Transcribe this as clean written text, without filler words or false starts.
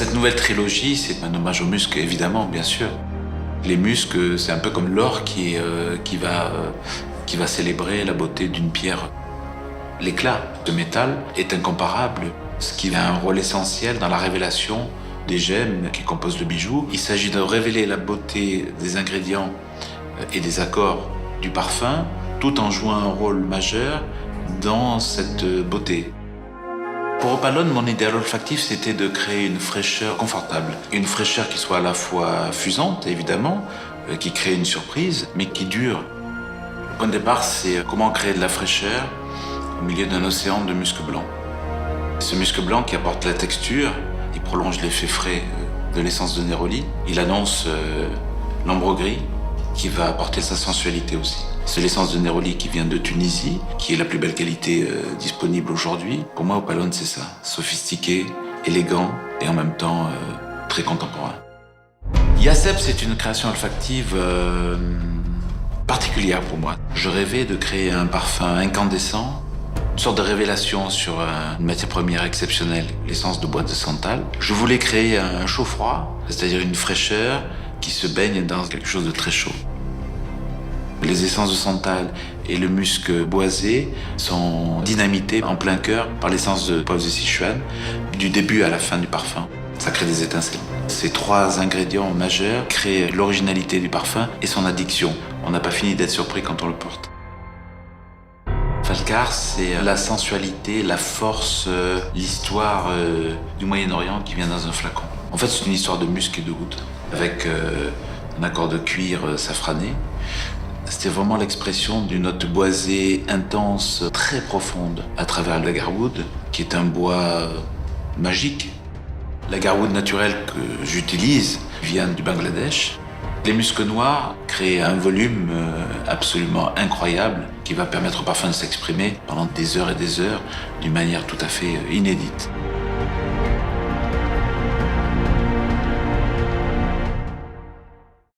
Cette nouvelle trilogie, c'est un hommage aux muscs, évidemment, bien sûr. Les muscs, c'est un peu comme l'or qui va célébrer la beauté d'une pierre. L'éclat de métal est incomparable, ce qui a un rôle essentiel dans la révélation des gemmes qui composent le bijou. Il s'agit de révéler la beauté des ingrédients et des accords du parfum, tout en jouant un rôle majeur dans cette beauté. Pour Opalon, mon idéal olfactif, c'était de créer une fraîcheur confortable. Une fraîcheur qui soit à la fois fusante, évidemment, qui crée une surprise, mais qui dure. Le point de départ, c'est comment créer de la fraîcheur au milieu d'un océan de musc blanc. Ce musc blanc qui apporte la texture, il prolonge l'effet frais de l'essence de Neroli. Il annonce l'ambre gris qui va apporter sa sensualité aussi. C'est l'essence de Neroli qui vient de Tunisie, qui est la plus belle qualité disponible aujourd'hui. Pour moi, Opalon, c'est ça. Sophistiqué, élégant et en même temps très contemporain. Yacep, c'est une création olfactive particulière pour moi. Je rêvais de créer un parfum incandescent, une sorte de révélation sur une matière première exceptionnelle, l'essence de bois de santal. Je voulais créer un chaud-froid, c'est-à-dire une fraîcheur qui se baigne dans quelque chose de très chaud. Les essences de santal et le musc boisé sont dynamités en plein cœur par l'essence de poivre de Sichuan, du début à la fin du parfum. Ça crée des étincelles. Ces trois ingrédients majeurs créent l'originalité du parfum et son addiction. On n'a pas fini d'être surpris quand on le porte. Falkar, c'est la sensualité, la force, l'histoire du Moyen-Orient qui vient dans un flacon. En fait, c'est une histoire de musc et de oud, avec un accord de cuir safrané. C'était vraiment l'expression d'une note boisée intense, très profonde, à travers l'agarwood, qui est un bois magique. L'agarwood naturel que j'utilise vient du Bangladesh. Les muscs noirs créent un volume absolument incroyable qui va permettre au parfum de s'exprimer pendant des heures et des heures d'une manière tout à fait inédite.